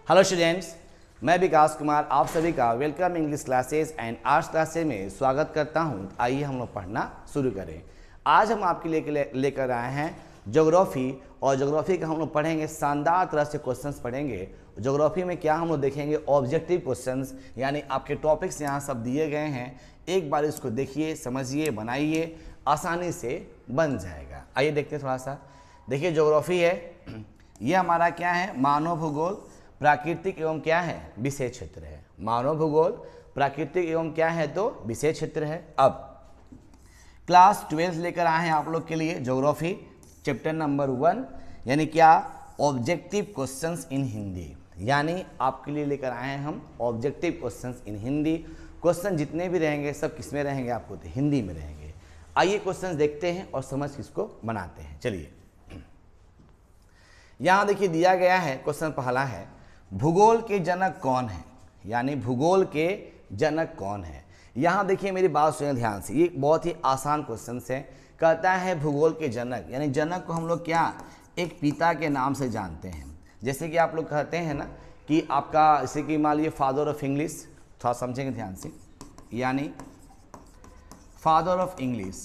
Hello students, मैं विकास कुमार आप सभी का welcome English classes and arts classes में स्वागत करता हूं। आइए हम लोग पढ़ना शुरू करें। आज हम आपके लिए लेकर आए हैं ज्योग्राफी, और ज्योग्राफी का हम लोग पढ़ेंगे शानदार तरह से क्वेश्चंस पढ़ेंगे। ज्योग्राफी में क्या हम लोग देखेंगे, ऑब्जेक्टिव क्वेश्चंस, यानी आपके टॉपिक्स यहाँ सब दिए गए हैं। एक बार इसको देखिए, समझिए, बनाइए, आसानी से बन जाएगा। आइए देखते हैं थोड़ा सा। देखिए ज्योग्राफी है, ये हमारा क्या है, मानव भूगोल, प्राकृतिक एवं क्या है, विषय क्षेत्र है। मानव भूगोल, प्राकृतिक एवं क्या है, तो विषय क्षेत्र है। अब क्लास 12 लेकर आए हैं आप लोग के लिए ज्योग्राफी चैप्टर नंबर 1, यानी क्या, ऑब्जेक्टिव क्वेश्चंस इन हिंदी। यानी आपके लिए लेकर आए हैं हम objective questions in Hindi. Question जितने भी रहेंगे सब किस में रहेंगे, आपको तो हिंदी में रहेंगे। आइए क्वेश्चन देखते हैं और समझ किसको बनाते हैं। चलिए यहाँ देखिए दिया गया है, क्वेश्चन पहला है, भूगोल के जनक कौन है। यानी भूगोल के जनक कौन है। यहाँ देखिए मेरी बात सुनिए ध्यान से, ये बहुत ही आसान क्वेश्चन है। कहता है भूगोल के जनक, यानी जनक को हम लोग क्या, एक पिता के नाम से जानते हैं। जैसे कि आप लोग कहते हैं ना कि आपका, जैसे कि मान लीजिए फादर ऑफ इंग्लिश, थोड़ा समझेंगे ध्यान से, यानी फादर ऑफ इंग्लिश।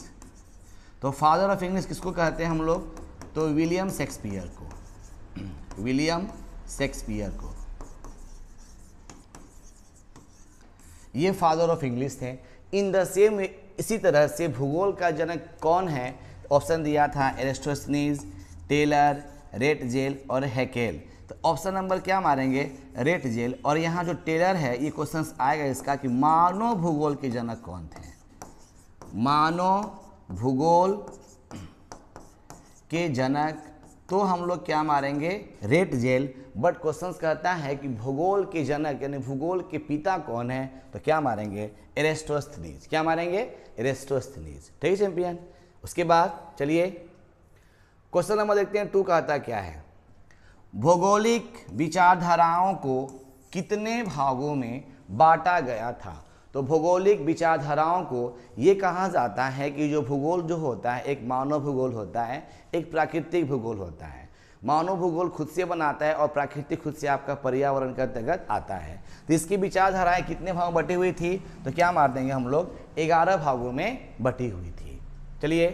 तो फादर ऑफ इंग्लिश किसको कहते हैं हम लोग, तो विलियम शेक्सपियर को, विलियम शेक्सपियर को, ये फादर ऑफ इंग्लिश थे। इन द सेम, इसी तरह से भूगोल का जनक कौन है, ऑप्शन दिया था एरिस्टोथेनीज, टेलर, रेटजेल और हैकेल। तो ऑप्शन नंबर क्या मारेंगे, रेटजेल। और यहाँ जो टेलर है, ये क्वेश्चन आएगा इसका कि मानव भूगोल के जनक कौन थे। मानव भूगोल के जनक, तो हम लोग क्या मारेंगे, रेटजेल। बट क्वेश्चन कहता है कि भूगोल के जनक यानी भूगोल के पिता कौन है, तो क्या मारेंगे, एरिस्टोथेनीज। क्या मारेंगे, एरिस्टोथेनीज। ठीक है चैंपियन। उसके बाद चलिए क्वेश्चन नंबर देखते हैं 2। कहता क्या है, भौगोलिक विचारधाराओं को कितने भागों में बांटा गया था। तो भौगोलिक विचारधाराओं को ये कहा जाता है कि जो भूगोल जो होता है, एक मानव भूगोल होता है, एक प्राकृतिक भूगोल होता है। मानव भूगोल खुद से बनाता है और प्राकृतिक खुद से आपका पर्यावरण के अंतर्गत आता है। तो इसकी विचारधाराएं कितने भागों में बटी हुई थी, तो क्या मार देंगे हम लोग, 11 भागों में बटी हुई थी। चलिए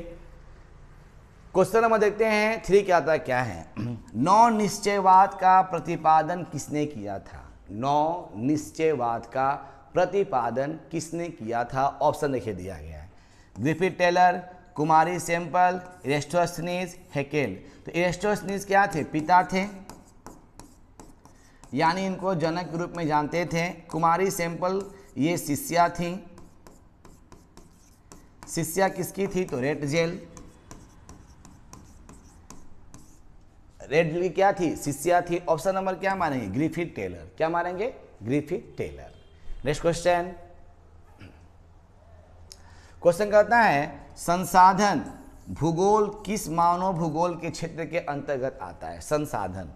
क्वेश्चन नंबर देखते हैं 3। क्या है, नौ निश्चयवाद का प्रतिपादन किसने किया था। नौ निश्चयवाद का प्रतिपादन किसने किया था। ऑप्शन देखिए दिया गया है, ग्रिफिथ टेलर, कुमारी सेम्पल, एरिस्टोथेनीज, हैकेल। तो एरिस्टोथेनीज क्या थे, पिता थे, यानी इनको जनक के रूप में जानते थे। कुमारी सेम्पल ये शिष्या थी। शिष्या किसकी थी, तो रेटजेल। रेटजेल की क्या थी, शिष्या थी। ऑप्शन नंबर क्या मारेंगे, ग्रिफिथ टेलर। क्या मारेंगे, Griffith Taylor. Next question, question कहता है, संसाधन भूगोल किस मानव भूगोल के क्षेत्र के अंतर्गत आता है। संसाधन,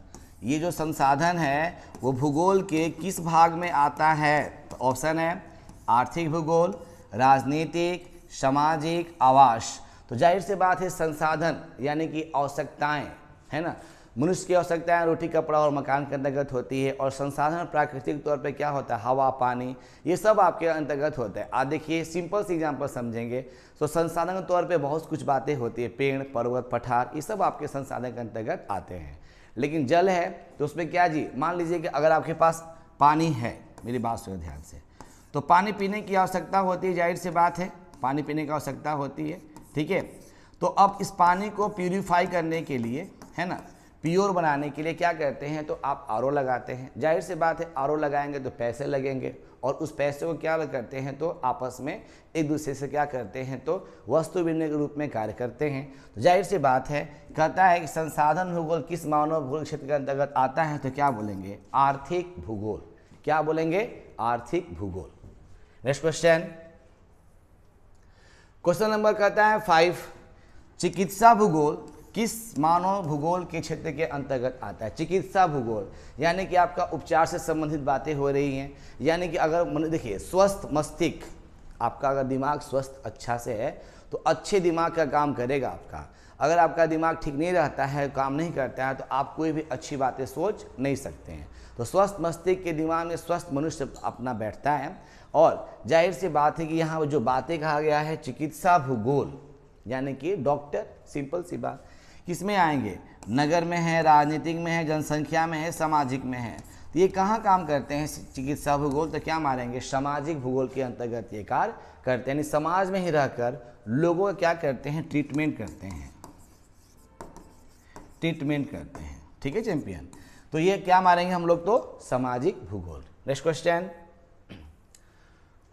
ये जो संसाधन है वो भूगोल के किस भाग में आता है। तो ऑप्शन है आर्थिक भूगोल, राजनीतिक, सामाजिक, आवास। तो जाहिर सी बात है संसाधन यानी कि आवश्यकताएं, है ना, मनुष्य की आवश्यकताएं रोटी, कपड़ा और मकान के अंतर्गत होती है। और संसाधन प्राकृतिक तौर पे क्या होता है, हवा, पानी, ये सब आपके अंतर्गत होता है। आप देखिए सिंपल सी एग्जांपल समझेंगे तो संसाधन के तौर पे बहुत कुछ बातें होती है, पेड़, पर्वत, पठार, ये सब आपके संसाधन के अंतर्गत आते हैं। लेकिन जल है तो उसमें क्या जी, मान लीजिए कि अगर आपके पास पानी है, मेरी बात सुनो ध्यान से, तो पानी पीने की आवश्यकता होती है, जाहिर सी बात है पानी पीने की आवश्यकता होती है। ठीक है, तो अब इस पानी को प्यूरिफाई करने के लिए, है ना, प्योर बनाने के लिए क्या करते हैं, तो आप आरओ लगाते हैं। जाहिर सी बात है आरओ लगाएंगे तो पैसे लगेंगे, और उस पैसे को क्या करते हैं, तो आपस में एक दूसरे से क्या करते हैं, तो वस्तु विनिमय के रूप में कार्य करते हैं। तो जाहिर सी बात है, कहता है कि संसाधन भूगोल किस मानव भूगोल क्षेत्र के अंतर्गत आता है, तो क्या बोलेंगे, आर्थिक भूगोल। क्या बोलेंगे, आर्थिक भूगोल। नेक्स्ट क्वेश्चन, क्वेश्चन नंबर कहता है 5, चिकित्सा भूगोल किस मानव भूगोल के क्षेत्र के अंतर्गत आता है। चिकित्सा भूगोल यानी कि आपका उपचार से संबंधित बातें हो रही हैं। यानी कि अगर देखिए स्वस्थ मस्तिष्क, आपका अगर दिमाग स्वस्थ अच्छा से है तो अच्छे दिमाग का काम करेगा आपका। अगर आपका दिमाग ठीक नहीं रहता है, काम नहीं करता है, तो आप कोई भी अच्छी बातें सोच नहीं सकते हैं। तो स्वस्थ मस्तिष्क के दिमाग में स्वस्थ मनुष्य अपना बैठता है। और जाहिर सी बात है कि यहाँ जो बातें कहा गया है चिकित्सा भूगोल यानी कि डॉक्टर, सिंपल सी बात, किस में आएंगे? नगर में है, राजनीतिक में है, जनसंख्या में है, सामाजिक में है। तो ये कहाँ काम करते हैं चिकित्सा भूगोल? तो क्या मारेंगे? सामाजिक भूगोल के अंतर्गत ये कार्य करते हैं, यानी समाज में ही रहकर लोगों का क्या करते हैं? ट्रीटमेंट करते हैं, ट्रीटमेंट करते हैं। ठीक है चैंपियन, तो ये क्या मारेंगे हम लोग? तो सामाजिक भूगोल। नेक्स्ट क्वेश्चन,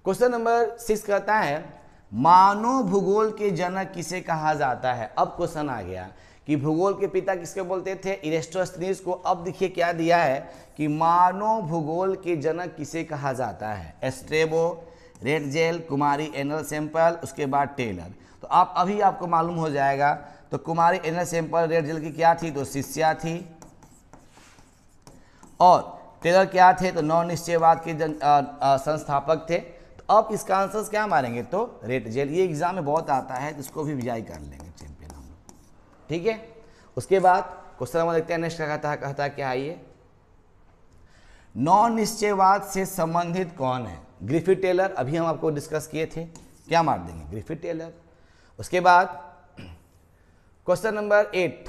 क्वेश्चन नंबर 6 कहता है मानव भूगोल के जनक किसे कहा जाता है? अब क्वेश्चन आ गया कि भूगोल के पिता किसके बोलते थे? इरेस्टोस्थनीज को। अब देखिए क्या दिया है कि मानव भूगोल के जनक किसे कहा जाता है? एस्ट्रेबो, रेडजेल, कुमारी एनल सैंपल, उसके बाद टेलर। तो आप अभी आपको मालूम हो जाएगा। तो कुमारी एनल सैंपल रेडजेल की क्या थी? तो शिष्या थी। और टेलर क्या थे? तो नौ निश्चयवाद के संस्थापक थे। तो अब इसका आंसर क्या मारेंगे? तो रेडजेल। ये एग्जाम में बहुत आता है, तो इसको भी विजय कर लेंगे चैंपियन हम लोग। ठीक है, उसके बाद क्वेश्चन नंबर देखते हैं। नेक्स्ट कहता है क्या? ये नौ निश्चयवाद से संबंधित कौन है? Griffith Taylor. अभी हम आपको डिस्कस किए थे, क्या मार देंगे? Griffith Taylor. उसके बाद क्वेश्चन नंबर 8,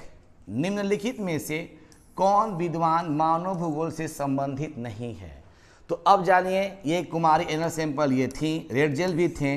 निम्नलिखित में से कौन विद्वान मानव भूगोल से संबंधित नहीं है? तो अब जानिए, ये कुमारी एनल सैंपल ये थी, रेडजेल भी थे,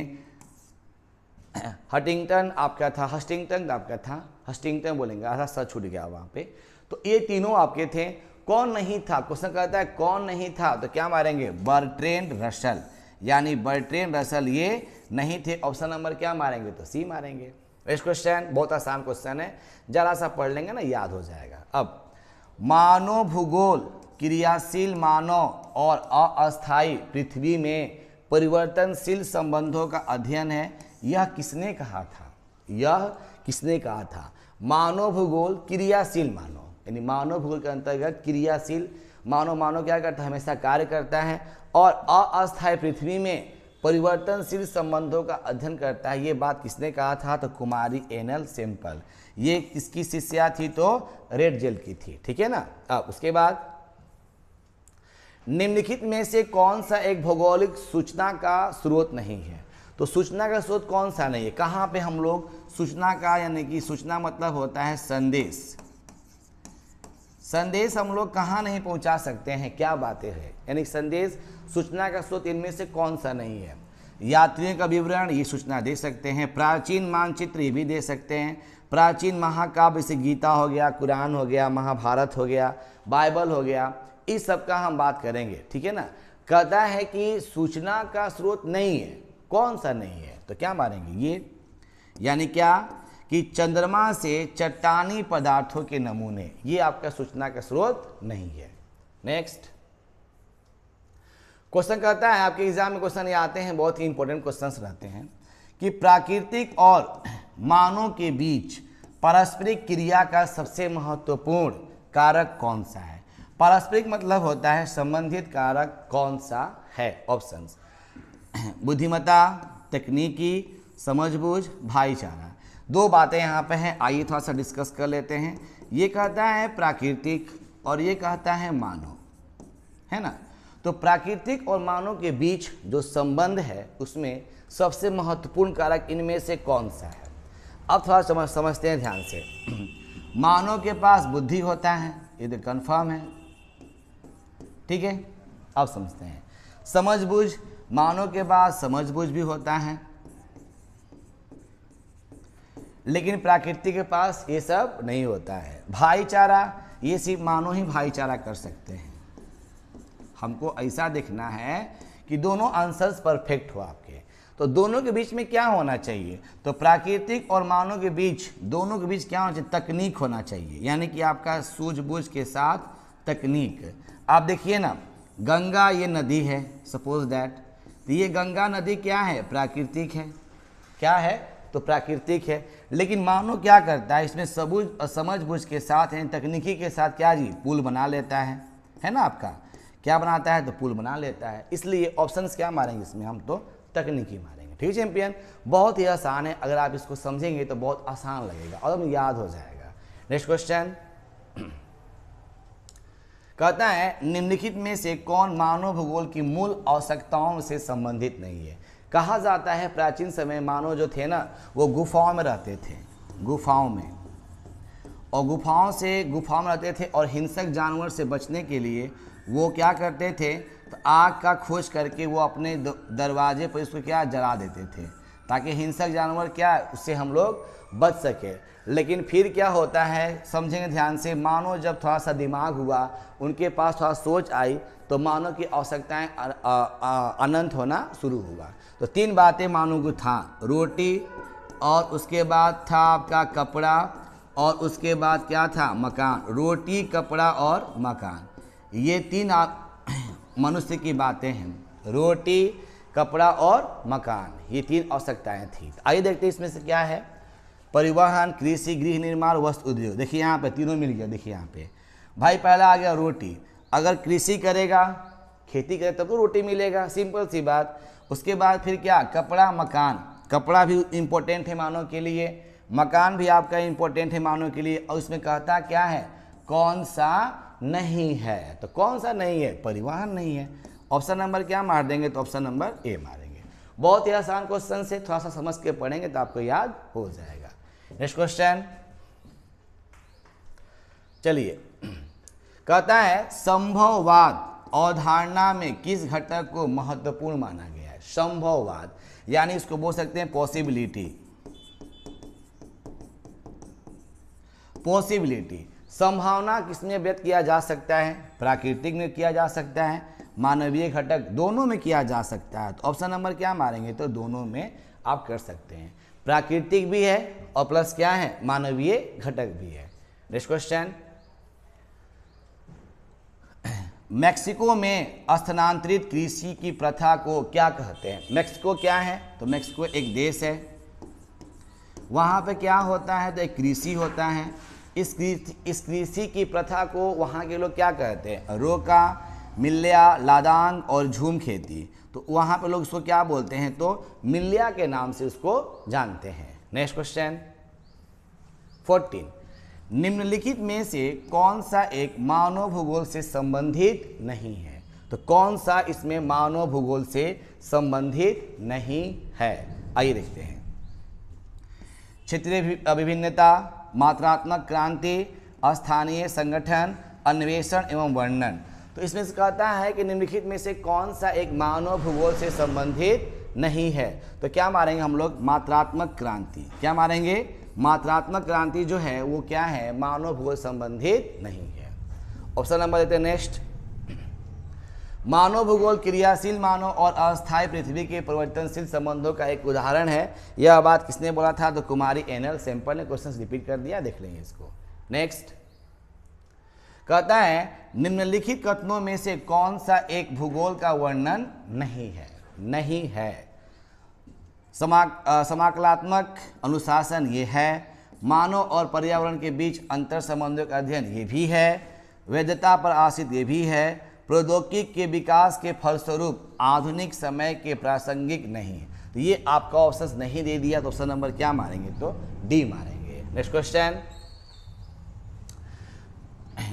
हटिंगटन आपका था, हस्टिंगटन आपका था, हस्टिंगटन बोलेंगे, आधा सच छूट गया वहाँ पे। तो ये तीनों आपके थे। कौन नहीं था? क्वेश्चन कहता है कौन नहीं था, तो क्या मारेंगे? बर्ट्रैंड रसल, यानी बर्ट्रैंड रसल ये नहीं थे। ऑप्शन नंबर क्या मारेंगे? तो सी मारेंगे। नेक्स्ट क्वेश्चन बहुत आसान क्वेश्चन है, जरा सा पढ़ लेंगे ना, याद हो जाएगा। अब मानव भूगोल क्रियाशील मानव और अस्थायी पृथ्वी में परिवर्तनशील संबंधों का अध्ययन है। यह किसने कहा था? यह किसने कहा था? मानव भूगोल क्रियाशील मानव, यानी मानव भूगोल के अंतर्गत क्रियाशील मानव क्या करता है? हमेशा कार्य करता है और अस्थायी पृथ्वी में परिवर्तनशील संबंधों का अध्ययन करता है। ये बात किसने कहा था? तो कुमारी एनल सैंपल। ये किसकी शिष्या थी? तो रेडजेल की थी। ठीक है ना। अब उसके बाद निम्नलिखित में से कौन सा एक भौगोलिक सूचना का स्रोत नहीं है? तो सूचना का स्रोत कौन सा नहीं है? कहाँ पे हम लोग सूचना का, यानी कि सूचना मतलब होता है संदेश, संदेश हम लोग कहाँ नहीं पहुँचा सकते हैं? क्या बातें हैं, यानी संदेश सूचना का स्रोत इनमें से कौन सा नहीं है? यात्रियों का विवरण ये सूचना दे सकते हैं, प्राचीन मानचित्र ये भी दे सकते हैं, प्राचीन महाकाव्य जैसे गीता हो गया, कुरान हो गया, महाभारत हो गया, बाइबल हो गया, इस सब का हम बात करेंगे। ठीक है ना। कहता है कि सूचना का स्रोत नहीं है, कौन सा नहीं है? तो क्या मारेंगे? ये, यानी क्या कि चंद्रमा से चट्टानी पदार्थों के नमूने, ये आपका सूचना का स्रोत नहीं है। नेक्स्ट क्वेश्चन कहता है, आपके एग्जाम में क्वेश्चन ये आते हैं, बहुत ही इंपॉर्टेंट क्वेश्चंस रहते हैं, कि प्राकृतिक और मानव के बीच पारस्परिक क्रिया का सबसे महत्वपूर्ण कारक कौन सा है? पारस्परिक मतलब होता है संबंधित कारक कौन सा है? ऑप्शंस, बुद्धिमत्ता, तकनीकी, समझबूझ, भाईचारा। दो बातें यहाँ पे हैं, आइए थोड़ा सा डिस्कस कर लेते हैं। ये कहता है प्राकृतिक और ये कहता है मानव, है ना। तो प्राकृतिक और मानव के बीच जो संबंध है उसमें सबसे महत्वपूर्ण कारक इनमें से कौन सा है? अब थोड़ा समझते हैं ध्यान से। मानव के पास बुद्धि होता है, ये तो कन्फर्म है। ठीक है, अब समझते हैं। समझबूझ, मानव के पास समझबूझ भी होता है, लेकिन प्रकृति के पास ये सब नहीं होता है। भाईचारा, ये सिर्फ मानव ही भाईचारा कर सकते हैं। हमको ऐसा देखना है कि दोनों आंसर्स परफेक्ट हो आपके। तो दोनों के बीच में क्या होना चाहिए? तो प्राकृतिक और मानव के बीच, दोनों के बीच क्या होना चाहिए? तकनीक होना चाहिए, यानी कि आपका सूझबूझ के साथ तकनीक। आप देखिए ना, गंगा ये नदी है, सपोज दैट, तो ये गंगा नदी क्या है? प्राकृतिक है। क्या है? तो प्राकृतिक है। लेकिन मानव क्या करता है? इसमें सबूझ और समझबूझ के साथ, यानी तकनीकी के साथ क्या जी? पुल बना लेता है ना। आपका क्या बनाता है? तो पुल बना लेता है। इसलिए ऑप्शंस क्या मारेंगे इसमें? हम तो तकनीकी मारेंगे। ठीक है चैंपियन, बहुत ही आसान है, अगर आप इसको समझेंगे तो बहुत आसान लगेगा और हमें याद हो जाएगा। नेक्स्ट क्वेश्चन कहता है निम्नलिखित में से कौन मानव भूगोल की मूल आवश्यकताओं से संबंधित नहीं है। कहा जाता है प्राचीन समय मानव जो थे ना वो गुफाओं में रहते थे, गुफाओं में, और गुफाओं में रहते थे और हिंसक जानवर से बचने के लिए वो क्या करते थे, तो आग का खोज करके वो अपने दरवाजे पर इसको क्या जला देते थे ताकि हिंसक जानवर क्या उससे हम लोग बच सके। लेकिन फिर क्या होता है समझेंगे ध्यान से, मानव जब थोड़ा सा दिमाग हुआ, उनके पास थोड़ा सोच आई, तो मानव की आवश्यकताएं अनंत होना शुरू हुआ। तो 3 बातें मानव को था, रोटी, और उसके बाद था आपका कपड़ा, और उसके बाद क्या था मकान। रोटी, कपड़ा और मकान, ये 3 मनुष्य की बातें हैं, रोटी, कपड़ा और मकान, ये 3 आवश्यकताएं थी। आइए देखते हैं इसमें से क्या है। परिवहन, कृषि, गृह निर्माण, वस्त्र उद्योग। देखिए यहाँ पे तीनों मिल गया। देखिए यहाँ पे भाई पहला आ गया रोटी, अगर कृषि करेगा, खेती करे तब तो रोटी मिलेगा, सिंपल सी बात। उसके बाद फिर क्या, कपड़ा, मकान, कपड़ा भी इम्पोर्टेंट है मानव के लिए, मकान भी आपका इम्पोर्टेंट है मानव के लिए। और इसमें कहता क्या है, कौन सा नहीं है, तो कौन सा नहीं है, परिवहन नहीं है। ऑप्शन नंबर क्या मार देंगे, तो ऑप्शन नंबर ए मारेंगे। बहुत ही आसान क्वेश्चन से थोड़ा सा समझ के पढ़ेंगे तो आपको याद हो जाएगा। नेक्स्ट क्वेश्चन चलिए, कहता है संभववाद अवधारणा में किस घटक को महत्वपूर्ण माना गया है। संभववाद यानी इसको बोल सकते हैं पॉसिबिलिटी। पॉसिबिलिटी, संभावना किसमें व्यक्त किया जा सकता है, प्राकृतिक में किया जा सकता है, मानवीय घटक, दोनों में किया जा सकता है। तो ऑप्शन नंबर क्या मारेंगे, तो दोनों में आप कर सकते हैं, प्राकृतिक भी है और प्लस क्या है, मानवीय घटक भी है। नेक्स्ट क्वेश्चन, मेक्सिको में स्थानांतरित कृषि की प्रथा को क्या कहते हैं। मेक्सिको क्या है, तो मेक्सिको एक देश है, वहाँ पे क्या होता है, तो एक कृषि होता है। इस कृषि की प्रथा को वहाँ के लोग क्या कहते हैं, रोका, मिल्या, लादांग और झूम खेती। तो वहाँ पे लोग इसको क्या बोलते हैं, तो मिल्या के नाम से उसको जानते हैं। नेक्स्ट क्वेश्चन 14, निम्नलिखित में से कौन सा एक मानव भूगोल से संबंधित नहीं है। तो कौन सा इसमें मानव भूगोल से संबंधित नहीं है, आइए देखते हैं। क्षेत्रीय विभिन्नता, मात्रात्मक क्रांति, स्थानीय संगठन, अन्वेषण एवं वर्णन। तो इसमें से कहता है कि निम्नलिखित में से कौन सा एक मानव भूगोल से संबंधित नहीं है। तो क्या मारेंगे हम लोग, मात्रात्मक क्रांति। क्या मारेंगे, मात्रात्मक क्रांति जो है वो क्या है, मानव भूगोल संबंधित नहीं है। ऑप्शन नंबर देते हैं नेक्स्ट, मानव भूगोल क्रियाशील मानव और अस्थायी पृथ्वी के परिवर्तनशील संबंधों का एक उदाहरण है। यह बात किसने बोला था, तो कुमारी एनएल सैंपल ने क्वेश्चन रिपीट कर दिया, देख लेंगे इसको। नेक्स्ट कहता है निम्नलिखित कथनों में से कौन सा एक भूगोल का वर्णन नहीं है। नहीं है, समाकलात्मक अनुशासन ये है, मानव और पर्यावरण के बीच अंतर संबंधों का अध्ययन ये भी है, वैधता पर आश्रित ये भी है, प्रौद्योगिकी के विकास के फलस्वरूप आधुनिक समय के प्रासंगिक नहीं। तो ये आपका ऑप्शन नहीं दे दिया, तो ऑप्शन नंबर क्या मारेंगे, तो डी मारेंगे। नेक्स्ट क्वेश्चन,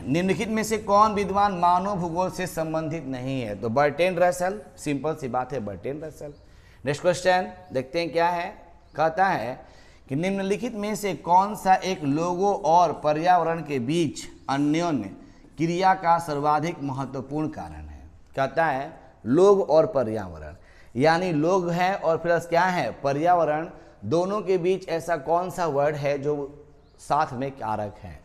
निम्नलिखित में से कौन विद्वान मानव भूगोल से संबंधित नहीं है। तो बर्ट्रैंड रसेल, सिंपल सी बात है, बर्ट्रैंड रसेल। नेक्स्ट क्वेश्चन देखते हैं क्या है, कहता है कि निम्नलिखित में से कौन सा एक लोगों और पर्यावरण के बीच अन्योन्य क्रिया का सर्वाधिक महत्वपूर्ण कारण है। कहता है लोग और पर्यावरण, यानी लोग हैं और प्लस क्या है, पर्यावरण, दोनों के बीच ऐसा कौन सा वर्ड है जो साथ में कारक है।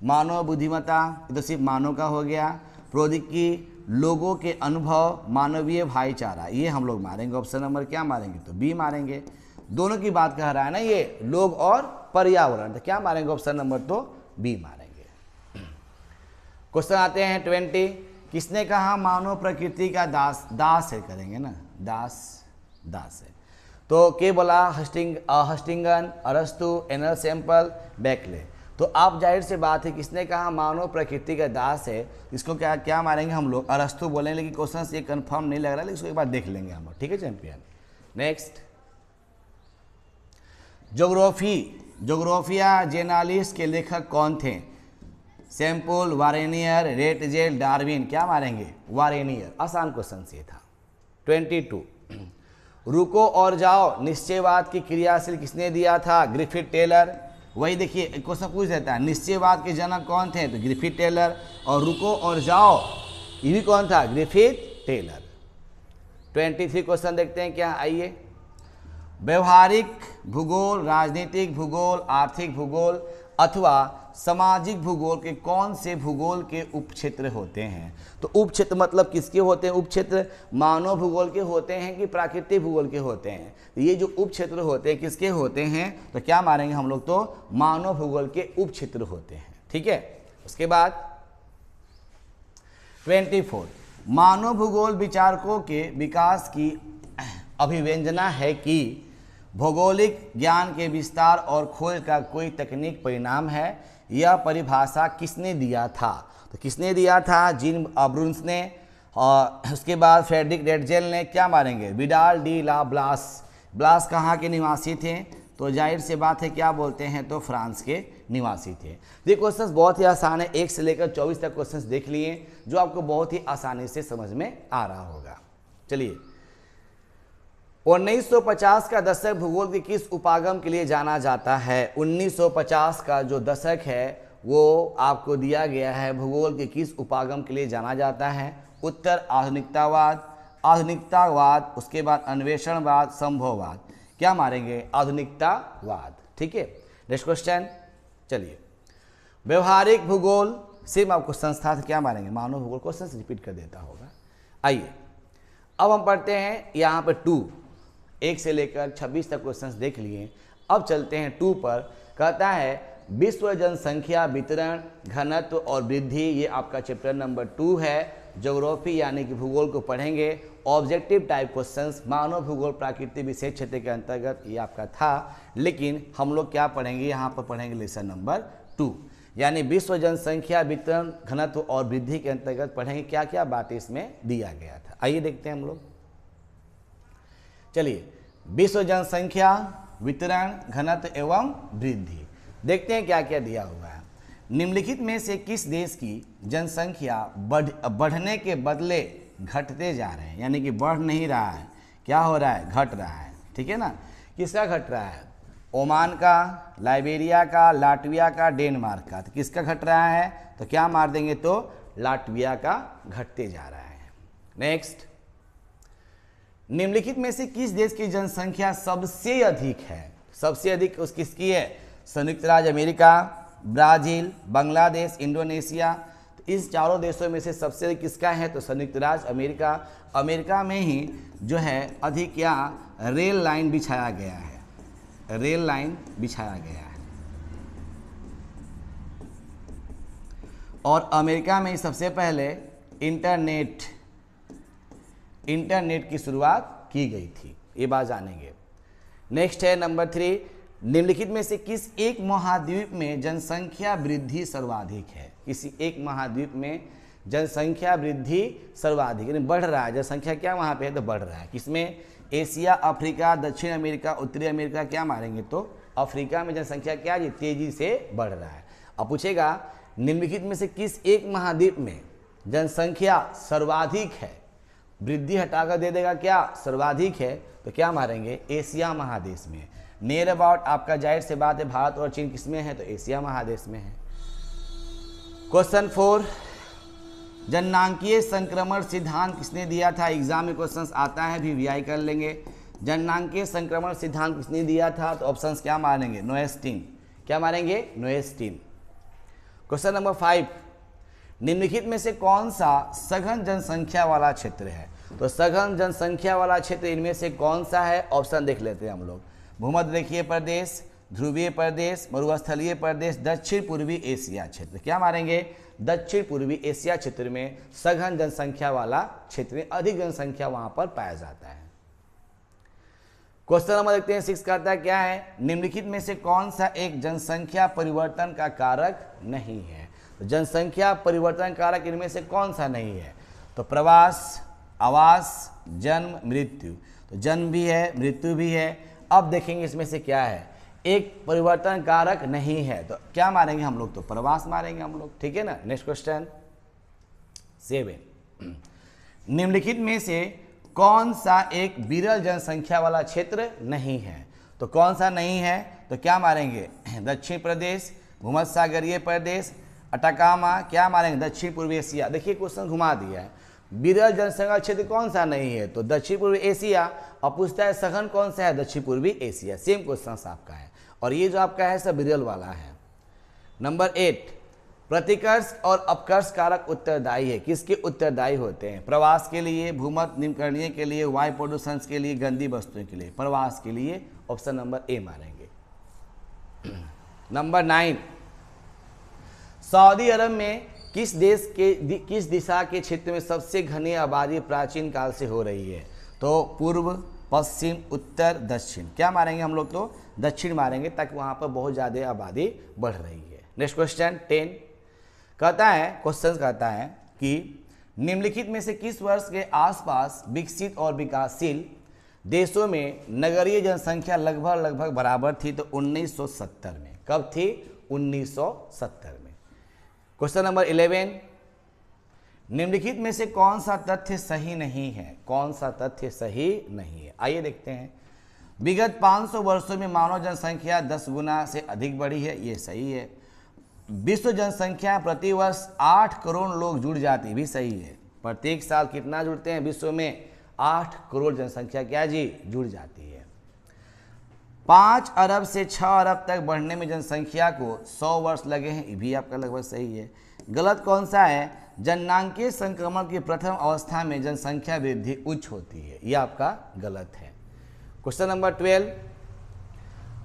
मानव बुद्धिमत्ता, तो सिर्फ मानव का हो गया, प्रौद्योगिकी, लोगों के अनुभव, मानवीय भाईचारा, ये हम लोग मारेंगे। ऑप्शन नंबर क्या मारेंगे, तो बी मारेंगे। दोनों की बात कह रहा है ना ये, लोग और पर्यावरण, तो क्या मारेंगे, ऑप्शन नंबर तो बी मारेंगे। क्वेश्चन आते हैं 20, किसने कहा मानव प्रकृति का दास, दास है करेंगे ना, दास है। तो के बोला, हस्टिंगन, अरस्तु, एनएल सैंपल, बेकले। तो आप जाहिर से बात है, किसने कहा मानव प्रकृति का दास है, इसको क्या मारेंगे हम लोग, अरस्तु बोलेंगे। लेकिन क्वेश्चन ये कंफर्म नहीं लग रहा है, लेकिन इसको एक बार देख लेंगे हम लोग, ठीक है चैंपियन। नेक्स्ट जोग्राफिया जेनालिस के लेखक कौन थे? Semple, Varenius, Ratzel, Darwin. क्या मारेंगे? वारेनियर। आसान क्वेश्चन से था। 22 रुको और जाओ निश्चयवाद की क्रियाशील किसने दिया था? Griffith Taylor. वही देखिए क्वेश्चन पूछ देता है निश्चयवाद के जनक कौन थे? तो ग्रिफिथ टेलर। और रुको और जाओ ये भी कौन था? Griffith Taylor. 23 क्वेश्चन देखते हैं क्या, आइए। व्यवहारिक भूगोल, राजनीतिक भूगोल, आर्थिक भूगोल अथवा सामाजिक भूगोल के कौन से भूगोल के उपक्षेत्र होते हैं? तो उपक्षेत्र मतलब किसके होते हैं? उपक्षेत्र मानव भूगोल के होते हैं कि प्राकृतिक भूगोल के होते हैं? तो ये जो उपक्षेत्र होते हैं किसके होते हैं? तो क्या मानेंगे हम लोग? तो मानव भूगोल के उपक्षेत्र होते हैं। ठीक है। उसके बाद 24 मानव भूगोल विचारकों के विकास की अभिव्यंजना है कि भौगोलिक ज्ञान के विस्तार और खोज का कोई तकनीक परिणाम है। यह परिभाषा किसने दिया था? तो किसने दिया था? जीन अब्रुन्स ने। और उसके बाद फ्रेडरिक रेटजेल ने। क्या मारेंगे? विडाल डी ला ब्लास। ब्लास कहाँ के निवासी थे? तो जाहिर से बात है क्या बोलते हैं? तो फ्रांस के निवासी थे। ये क्वेश्चंस बहुत ही आसान है, 1 से लेकर 24 तक क्वेश्चंस देख लिए जो आपको बहुत ही आसानी से समझ में आ रहा होगा। चलिए 1950 का दशक भूगोल के किस उपागम के लिए जाना जाता है? 1950 का जो दशक है वो आपको दिया गया है भूगोल के किस उपागम के लिए जाना जाता है? उत्तर आधुनिकतावाद, उसके बाद अन्वेषणवाद, संभववाद। क्या मारेंगे? आधुनिकतावाद। ठीक है। Next question. चलिए व्यवहारिक भूगोल सिर्फ आपको संस्था से क्या मारेंगे? मानव भूगोल। क्वेश्चन रिपीट कर देता होगा। आइए अब हम पढ़ते हैं यहाँ पे 2 1 से लेकर 26 तक क्वेश्चंस देख लिए। अब चलते हैं 2 पर। कहता है विश्व जनसंख्या वितरण, घनत्व और वृद्धि। ये आपका चैप्टर नंबर 2 है। ज्योग्राफी यानी कि भूगोल को पढ़ेंगे। ऑब्जेक्टिव टाइप क्वेश्चंस मानव भूगोल प्राकृतिक विशेष क्षेत्र के अंतर्गत ये आपका था, लेकिन हम लोग क्या पढ़ेंगे? यहाँ पर पढ़ेंगे लेसन नंबर 2 यानी विश्व जनसंख्या वितरण, घनत्व और वृद्धि के अंतर्गत पढ़ेंगे क्या क्या बात इसमें दिया गया था। आइए देखते हैं हम लोग। चलिए विश्व जनसंख्या वितरण, घनत्व एवं वृद्धि देखते हैं क्या क्या दिया हुआ है। निम्नलिखित में से किस देश की जनसंख्या बढ़ने के बदले घटते जा रहे हैं? यानी कि बढ़ नहीं रहा है, क्या हो रहा है? घट रहा है। ठीक है ना। किसका घट रहा है? ओमान का, लाइबेरिया का, लाटविया का, डेनमार्क का। तो किसका घट रहा है? तो क्या मार देंगे? तो लाटविया का घटते जा रहा है। नेक्स्ट, निम्नलिखित में से किस देश की जनसंख्या सबसे अधिक है? सबसे अधिक उस किसकी है? संयुक्त राज्य अमेरिका, ब्राजील, बांग्लादेश, इंडोनेशिया। तो इस चारों देशों में से सबसे अधिक किसका है? तो संयुक्त राज्य अमेरिका। अमेरिका में ही जो है अधिक क्या रेल लाइन बिछाया गया है, रेल लाइन बिछाया गया है। और अमेरिका में सबसे पहले इंटरनेट की शुरुआत की गई थी। ये बात जानेंगे। नेक्स्ट है नंबर 3, निम्नलिखित में से किस एक महाद्वीप में जनसंख्या वृद्धि सर्वाधिक है? किसी एक महाद्वीप में जनसंख्या वृद्धि सर्वाधिक यानी बढ़ रहा है। जनसंख्या क्या वहाँ पे है? तो बढ़ रहा है। किसमें? एशिया, अफ्रीका, दक्षिण अमेरिका, उत्तरी अमेरिका। क्या मारेंगे? तो अफ्रीका में जनसंख्या क्या है? तेजी से बढ़ रहा है। अब पूछेगा निम्नलिखित में से किस एक महाद्वीप में जनसंख्या सर्वाधिक है? वृद्धि हटाकर दे देगा क्या? सर्वाधिक है। तो क्या मारेंगे? एशिया महादेश में। नियर अबाउट आपका जाहिर से बात है भारत और चीन किसमें है? तो एशिया महादेश में है। क्वेश्चन 4, जननांकीय संक्रमण सिद्धांत किसने दिया था? एग्जाम में क्वेश्चंस आता है, भी वीआई कर लेंगे। जननांकीय संक्रमण सिद्धांत किसने दिया था? तो ऑप्शंस क्या मारेंगे? नोएस्टीन। क्या मारेंगे? नोएस्टीन। क्वेश्चन नंबर 5, निम्नलिखित में से कौन सा सघन जनसंख्या वाला क्षेत्र है? तो सघन जनसंख्या वाला क्षेत्र इनमें से कौन सा है? ऑप्शन देख लेते हैं हम लोग। भूमध्यरेखीय प्रदेश, ध्रुवीय प्रदेश, मरुस्थलीय प्रदेश, दक्षिण पूर्वी एशिया क्षेत्र। क्या मारेंगे? दक्षिण पूर्वी एशिया क्षेत्र में सघन जनसंख्या वाला क्षेत्र में अधिक जनसंख्या वहां पर पाया जाता है। क्वेश्चन नंबर देखते हैं 6 कहता है क्या है? निम्नलिखित में से कौन सा एक जनसंख्या परिवर्तन का कारक नहीं है? तो जनसंख्या परिवर्तन कारक इनमें से कौन सा नहीं है? तो प्रवास, आवास, जन्म, मृत्यु। तो जन्म भी है, मृत्यु भी है। अब देखेंगे इसमें से क्या है। एक परिवर्तन कारक नहीं है। तो क्या मारेंगे हम लोग? तो प्रवास मारेंगे हम लोग, ठीक है ना। नेक्स्ट क्वेश्चन 7, निम्नलिखित में से कौन सा एक विरल जनसंख्या वाला क्षेत्र नहीं है? तो कौन सा नहीं है? तो क्या मारेंगे? दक्षिण प्रदेश, भूमध्यसागरीय प्रदेश, अटाकामा, क्या मारेंगे? दक्षिण पूर्वी एशिया। देखिए क्वेश्चन घुमा दिया है, विरल जनसंख्या क्षेत्र कौन सा नहीं है? तो दक्षिण पूर्वी एशिया। अब पूछता है सघन कौन सा है? दक्षिण पूर्वी एशिया। सेम क्वेश्चन आपका है, और ये जो आपका है सब विरल वाला है। नंबर 8, प्रतिकर्ष और अपकर्ष कारक उत्तरदायी है। किसके उत्तरदायी होते हैं? प्रवास के लिए, भूमध्य निम्नकरणीय के लिए, वायु प्रदूषण के लिए, गंदी वस्तुओं के लिए। प्रवास के लिए ऑप्शन नंबर ए मारेंगे। नंबर 9, सऊदी अरब में किस दिशा के क्षेत्र में सबसे घनी आबादी प्राचीन काल से हो रही है? तो पूर्व, पश्चिम, उत्तर, दक्षिण। क्या मारेंगे हम लोग? तो दक्षिण मारेंगे, ताकि वहां पर बहुत ज़्यादा आबादी बढ़ रही है। नेक्स्ट क्वेश्चन 10 कहता है कि निम्नलिखित में से किस वर्ष के आसपास विकसित और विकासशील देशों में नगरीय जनसंख्या लगभग बराबर थी? तो 1970 में। कब थी? 1970 में। क्वेश्चन नंबर 11, निम्नलिखित में से कौन सा तथ्य सही नहीं है? कौन सा तथ्य सही नहीं है? आइए देखते हैं। विगत 500 वर्षों में मानव जनसंख्या 10 गुना से अधिक बढ़ी है, ये सही है। विश्व जनसंख्या प्रति वर्ष 8 करोड़ लोग जुड़ जाती, भी सही है। प्रत्येक साल कितना जुड़ते हैं विश्व में? 8 करोड़ जनसंख्या क्या जी? जुड़ जाती है। 5 अरब से 6 अरब तक बढ़ने में जनसंख्या को 100 वर्ष लगे हैं, ये भी आपका लगभग सही है। गलत कौन सा है? जननांकीय संक्रमण की प्रथम अवस्था में जनसंख्या वृद्धि उच्च होती है, यह आपका गलत है। क्वेश्चन नंबर 12,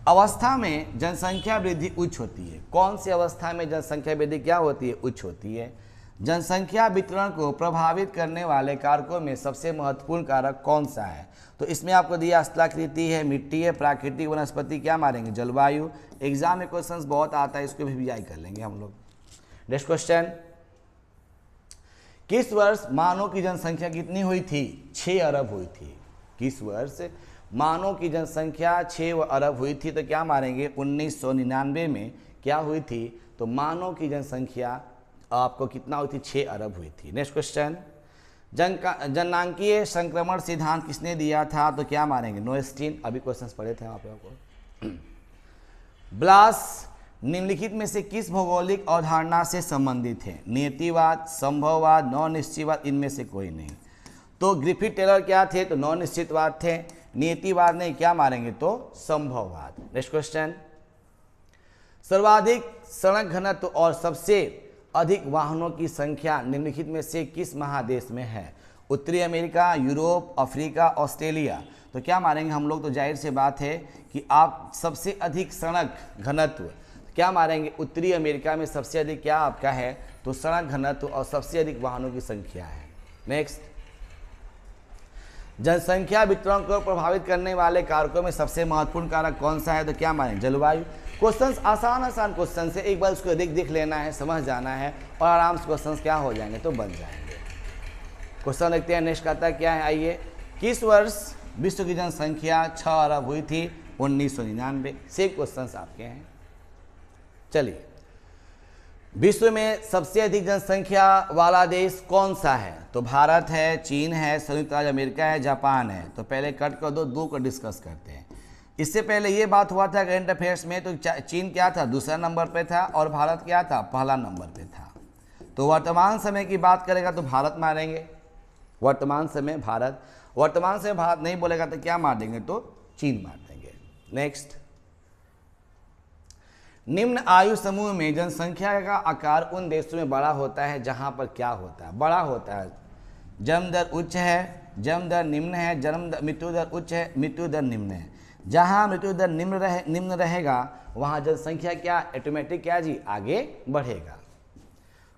अवस्था में जनसंख्या वृद्धि उच्च होती है। कौन सी अवस्था में जनसंख्या वृद्धि क्या होती है? उच्च होती है। जनसंख्या वितरण को प्रभावित करने वाले कारकों में सबसे महत्वपूर्ण कारक कौन सा है? तो इसमें आपको दिया स्थलाकृति है, मिट्टी है, प्राकृतिक वनस्पति। क्या मारेंगे? जलवायु। एग्जाम में क्वेश्चंस बहुत आता है, इसको भी कर लेंगे हम लोग। नेक्स्ट क्वेश्चन, किस वर्ष मानव की जनसंख्या कितनी हुई थी? 6 अरब हुई थी। किस वर्ष मानव की जनसंख्या 6 अरब हुई थी? तो क्या मारेंगे? 1999 में क्या हुई थी? तो मानव की जनसंख्या आपको कितना हुई थी? 6 अरब हुई थी। नेक्स्ट क्वेश्चन, जननांकीय संक्रमण सिद्धांत किसने दिया था? तो क्या मारेंगे? नोएस्टीन। अभी क्वेश्चंस पढ़े थे आप लोगों को। ब्लास निम्नलिखित में से किस भौगोलिक अवधारणा से संबंधित है? नियतिवाद, संभववाद, नौ निश्चितवाद, इनमें से कोई नहीं। तो ग्रिफिथ टेलर क्या थे? तो नौ निश्चितवाद थे। नियतिवाद नहीं, क्या मारेंगे? तो संभववाद। नेक्स्ट क्वेश्चन, सर्वाधिक सड़क घनत्व और सबसे अधिक वाहनों की संख्या निम्नलिखित में से किस महादेश में है? उत्तरी अमेरिका, यूरोप, अफ्रीका, ऑस्ट्रेलिया। तो क्या मारेंगे हम लोग? तो जाहिर से बात है कि आप सबसे अधिक सड़क घनत्व क्या मारेंगे? उत्तरी अमेरिका में सबसे अधिक क्या आपका है? तो सड़क घनत्व और सबसे अधिक वाहनों की संख्या है। नेक्स्ट, जनसंख्या वितरण को प्रभावित करने वाले कारकों में सबसे महत्वपूर्ण कारक कौन सा है? तो क्या मानेंगे? जलवायु। क्वेश्चंस आसान क्वेश्चन से एक बार उसको देख लेना है, समझ जाना है, और आराम से क्वेश्चंस क्या हो जाएंगे? तो बन जाएंगे। क्वेश्चन देखते हैं। नेक्स्ट कहता है क्या है? आइए, किस वर्ष विश्व की जनसंख्या 6 अरब हुई थी? 1999। सेम क्वेश्चंस आपके हैं। चलिए, विश्व में सबसे अधिक जनसंख्या वाला देश कौन सा है? तो भारत है, चीन है, संयुक्त राज्य अमेरिका है, जापान है। तो पहले कट कर दो को डिस्कस करते हैं। इससे पहले ये बात हुआ था करंट अफेयर्स में, तो चीन क्या था? दूसरा नंबर पे था, और भारत क्या था? पहला नंबर पे था। तो वर्तमान समय की बात करेगा तो भारत मारेंगे। वर्तमान समय भारत। वर्तमान समय भारत नहीं बोलेगा तो क्या मार देंगे? तो चीन मार देंगे। नेक्स्ट, निम्न आयु समूह में जनसंख्या का आकार उन देशों में बड़ा होता है जहां पर क्या होता है? बड़ा होता है। जन्म दर उच्च है, जन्म दर निम्न है, मृत्यु दर उच्च है, मृत्यु दर निम्न है। जहां मृत्यु दर निम्न रहेगा वहां जनसंख्या क्या? ऑटोमेटिक क्या जी? आगे बढ़ेगा।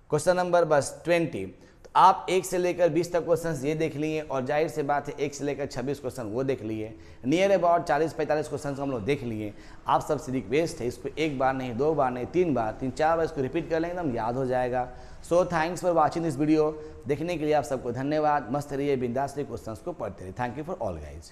क्वेश्चन नंबर बस 20। तो आप 1 से लेकर 20 तक क्वेश्चन ये देख लिए, और जाहिर से बात है 1 से लेकर 26 क्वेश्चन वो देख लिए। नियर अबाउट 40-45 क्वेश्चन हम लोग देख लिए। आप सबसे रिक्वेस्ट है इसको 1 बार नहीं, 2 बार नहीं, 3 बार, 3-4 बार इसको रिपीट कर लेंगे, एकदम याद हो जाएगा। So thanks for watching this video. देखने के लिए आप सबको धन्यवाद। मस्त रहिए, बिंदास रहिए, क्वेश्चन को पढ़ते रहिए। Thank you for all guys.